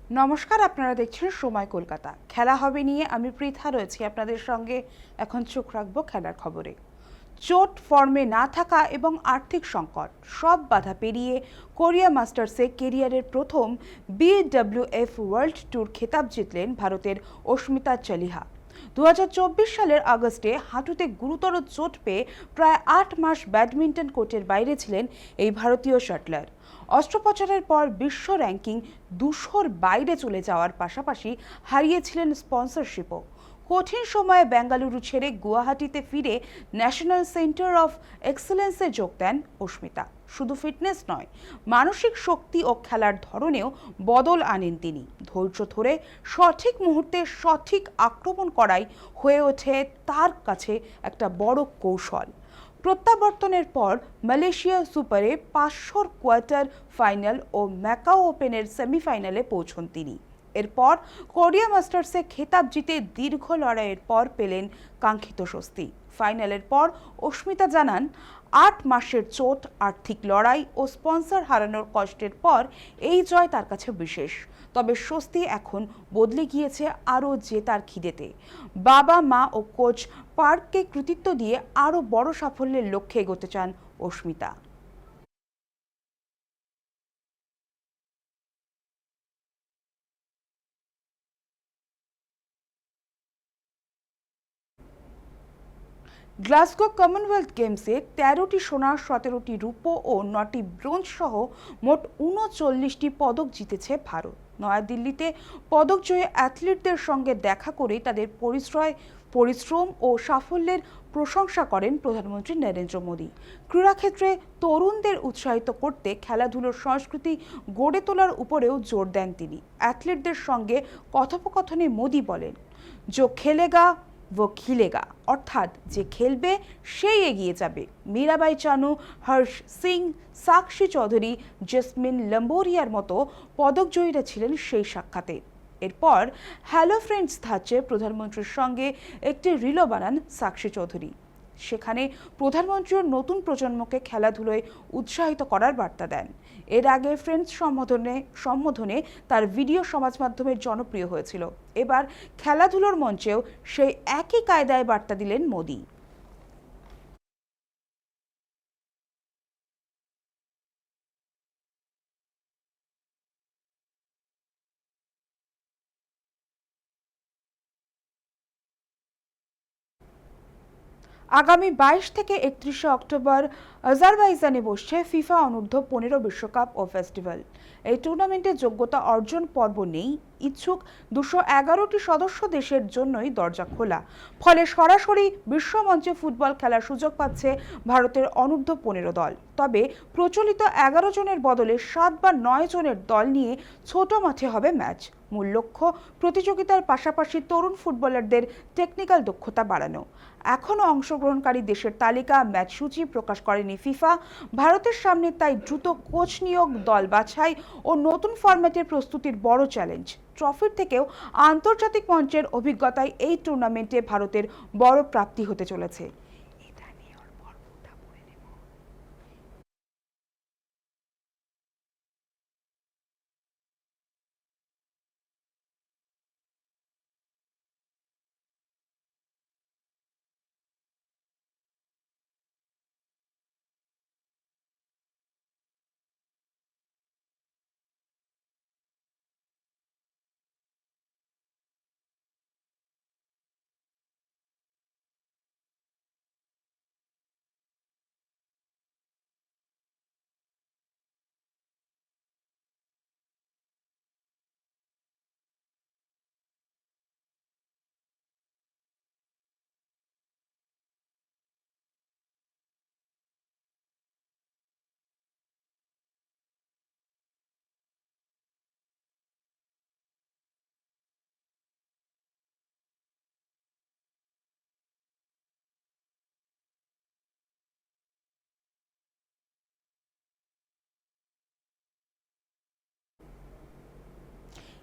নমস্কার, আপনারা দেখছেন সময় কলকাতা। খেলা হবে নিয়ে আমি পৃথা রয়েছি আপনাদের সঙ্গে। এখন চোখ রাখবো খেলার খবরে। চোট, ফর্মে না থাকা এবং আর্থিক সংকট সব বাধা পেরিয়ে কোরিয়া মাস্টার্সে কেরিয়ারের প্রথম বিডব্লিউএফ ওয়ার্ল্ড ট্যুর খেতাব জিতলেন ভারতের অস্মিতা চালিহা। 2024 সালের আগস্টে হাঁটুতে গুরুতর চোট পেয়ে প্রায় 8 মাস ব্যাডমিন্টন কোর্টের বাইরে ছিলেন এই ভারতীয় শাটলার। অস্ত্রোপচারের পর বিশ্ব র্যাঙ্কিং 200-র বাইরে চলে যাওয়ার পাশাপাশি হারিয়েছিলেন স্পন্সরশিপও। কঠিন সময়ে বেঙ্গালুরু ছেড়ে গুয়াহাটিতে ফিরে ন্যাশনাল সেন্টার অফ এক্সেলেন্সে যোগ দেন অস্মিতা। শুধু ফিটনেস নয়, মানসিক শক্তি ও খেলার ধরনেও বদল আনেন তিনি। ধৈর্য ধরে সঠিক মুহূর্তে সঠিক আক্রমণ করাই হয়ে ওঠে তার কাছে একটা বড় কৌশল। প্রত্যাবর্তনের পর মালয়েশিয়া সুপারে 500-র কোয়ার্টার ফাইনাল ও ম্যাকাও ওপেনের সেমিফাইনালে পৌঁছন তিনি। এরপর কোরিয়া মাস্টার্সে খেতাব জিতে দীর্ঘ লড়াইয়ের পর পেলেন কাঙ্ক্ষিত স্বস্তি। ফাইনালের পর অস্মিতা জানান, 8 মাসের চোট, আর্থিক লড়াই ও স্পন্সর হারানোর কষ্টের পর এই জয় তার কাছে বিশেষ। তবে স্বস্তি এখন বদলে গিয়েছে আরও জেতার খিদেতে। বাবা, মা ও কোচ পার্ককে কৃতিত্ব দিয়ে আরও বড় সাফল্যের লক্ষ্যে এগোতে চান অস্মিতা। গ্লাসগো কমনওয়েলথ গেমসে 13টি সোনা, 17টি রূপো ও 9টি ব্রোঞ্জ সহ মোট 39টি পদক জিতেছে ভারত। নয়াদিল্লিতে পদকজয়ী অ্যাথলিটদের সঙ্গে দেখা করে তাদের পরিশ্রম ও সাফল্যের প্রশংসা করেন প্রধানমন্ত্রী নরেন্দ্র মোদী। ক্রীড়াক্ষেত্রে তরুণদের উৎসাহিত করতে খেলাধুলোর সংস্কৃতি গড়ে তোলার উপরেও জোর দেন তিনি। অ্যাথলিটদের সঙ্গে কথোপকথনে মোদী বলেন, "जो खेलेगा वो खिलेगा", অর্থাৎ যে খেলবে সেই এগিয়ে যাবে। মীরাবাই চানু, হর্ষ সিং, সাক্ষী চৌধুরী, জেসমিন লম্বোরিয়ার মতো পদকজয়ীরা ছিলেন সেই সাক্ষাতে। এরপর হ্যালো ফ্রেন্ডস ধাঁচে প্রধানমন্ত্রীর সঙ্গে একটি রিলও বানান সাক্ষী চৌধুরী। সেখানে প্রধানমন্ত্রীর নতুন প্রজন্মকে খেলাধুলোয় উৎসাহিত করার বার্তা দেন। এর আগে ফ্রেন্ডস সম্বোধনে তার ভিডিও সমাজ মাধ্যমে জনপ্রিয় হয়েছিল। এবার খেলাধুলোর মঞ্চেও সেই একই কায়দায় বার্তা দিলেন মোদী। আগামী 22 থেকে 31 অক্টোবর আজারবাইজানে বসছে ফিফা অনূর্ধ্ব-15 বিশ্বকাপ ও ফেস্টিভ্যাল। এই টুর্নামেন্টে যোগ্যতা অর্জন পর্ব নেই। ইচ্ছুক 211টি সদস্য দেশের জন্যই দরজা খোলা। ফলে সরাসরি বিশ্বমঞ্চে ফুটবল খেলার সুযোগ পাচ্ছে ভারতের অনূর্ধ্ব-15 দল। তবে প্রচলিত 11 জনের বদলে 7 বা 9 জনের দল নিয়ে ছোট মাঠে হবে ম্যাচ। মূল লক্ষ্য প্রতিযোগিতার পাশাপাশি তরুণ ফুটবলারদের টেকনিক্যাল দক্ষতা বাড়ানো। এখনও অংশগ্রহণকারী দেশের তালিকা, ম্যাচ সূচি প্রকাশ করেনি ফিফা। ভারতের সামনে তাই দ্রুত কোচ নিয়োগ, দল বাছাই ও নতুন ফরম্যাটের প্রস্তুতির বড় চ্যালেঞ্জ। ট্রফির থেকেও আন্তর্জাতিক মঞ্চের অভিজ্ঞতায় এই টুর্নামেন্টে ভারতের বড় প্রাপ্তি হতে চলেছে।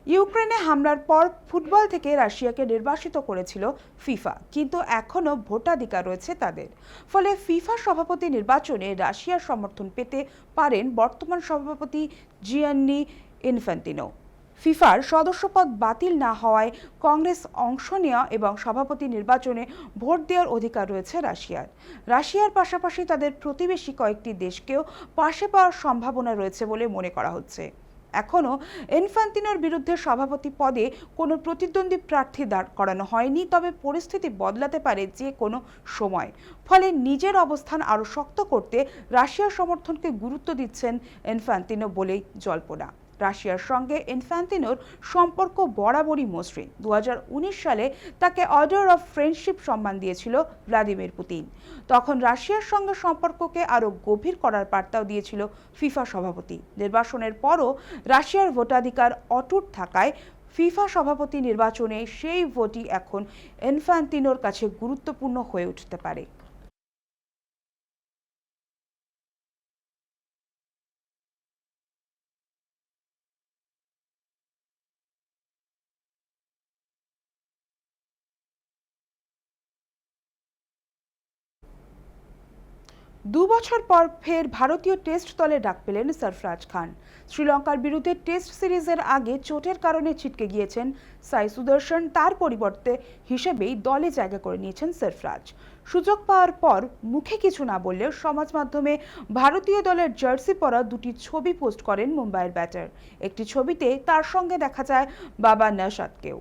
ইউক্রেনে হামলার পর ফুটবল থেকে রাশিয়াকে নির্বাসিত করেছিল ফিফা, কিন্তু এখনও ভোটাধিকার রয়েছে তাদের। ফলে ফিফা সভাপতি নির্বাচনে রাশিয়ার সমর্থন পেতে পারেন বর্তমান সভাপতি জিয়ান্নি ইনফ্যান্তিনো। ফিফার সদস্যপদ বাতিল না হওয়ায় কংগ্রেস অংশ নেওয়া এবং সভাপতি নির্বাচনে ভোট দেওয়ার অধিকার রয়েছে রাশিয়ার পাশাপাশি তাদের প্রতিবেশী কয়েকটি দেশকেও পাশে পাওয়ার সম্ভাবনা রয়েছে বলে মনে করা হচ্ছে। এখনও ইনফ্যান্তিনোর বিরুদ্ধে সভাপতি পদে কোনো প্রতিদ্বন্দ্বী প্রার্থী দাঁড় করানো হয়নি, তবে পরিস্থিতি বদলাতে পারে যে কোনো সময়। ফলে নিজের অবস্থান আরও শক্ত করতে রাশিয়ার সমর্থনকে গুরুত্ব দিচ্ছেন ইনফ্যান্তিনো বলেই জল্পনা। রাশিয়ার সঙ্গে ইনফ্যান্তিনোর সম্পর্ক বরাবরই মসৃণ। 2019 সালে তাকে অর্ডার অফ ফ্রেন্ডশিপ সম্মান দিয়েছিল ভ্লাদিমির পুতিন। তখন রাশিয়ার সঙ্গে সম্পর্ককে আরও গভীর করার বার্তাও দিয়েছিল ফিফা সভাপতি। নির্বাচনের পরও রাশিয়ার ভোটাধিকার অটুট থাকায় ফিফা সভাপতি নির্বাচনে সেই ভোটই এখন ইনফ্যান্তিনোর কাছে গুরুত্বপূর্ণ হয়ে উঠতে পারে। দুবছর পর ফের ভারতীয় টেস্ট দলে ডাক পেলেন সরফরাজ খান। শ্রীলঙ্কার বিরুদ্ধে টেস্ট সিরিজের আগে চোটের কারণে ছিটকে গিয়েছেন সাই সুদর্শন, তার পরিবর্তে হিসেবেই দলে জায়গা করে নিয়েছেন সরফরাজ। সুযোগ পাওয়ার পর মুখে কিছু না বললেও সমাজ মাধ্যমে ভারতীয় দলের জার্সি পরা দুটি ছবি পোস্ট করেন মুম্বাইয়ের ব্যাটার। একটি ছবিতে তার সঙ্গে দেখা যায় বাবা নওশাদকেও,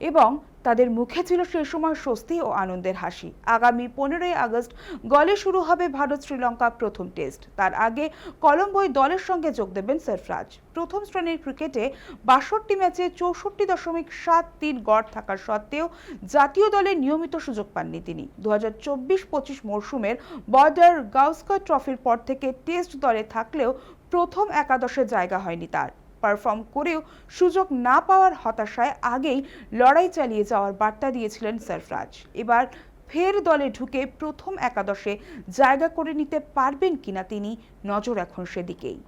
এবং তাদের মুখে ছিল সেই সময় স্বস্তি ও আনন্দের হাসি। আগামী 15ই আগস্ট গলে শুরু হবে ভারত শ্রীলঙ্কা প্রথম টেস্ট। তার আগে কলম্বোয় দলের সঙ্গে যোগ দেবেন সরফরাজ। প্রথম শ্রেণীর ক্রিকেটে 62 ম্যাচে 64.73 গড় থাকার সত্ত্বেও জাতীয় দলে নিয়মিত সুযোগ পাননি তিনি। 2024-25 মরশুমের বর্ডার গাওস্কর ট্রফির পর থেকে টেস্ট দলে থাকলেও প্রথম একাদশে জায়গা হয়নি তার। পারফর্ম করেও সুযোগ না পাওয়ার হতাশায় আগেই লড়াই চালিয়ে যাওয়ার বার্তা দিয়েছিলেন সরফরাজ। এবার ফের দলে ঢুকে প্রথম একাদশে জায়গা করে নিতে পারবেন কিনা তিনি, নজর এখন সেদিকেই।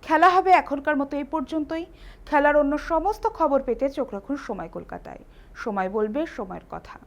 খেলা হবে এখনকার মতো এই পর্যন্তই। খেলার অন্য সমস্ত খবর পেতে চোখ রাখুন সময় কলকাতায়। সময় বলবে সময়ের কথা।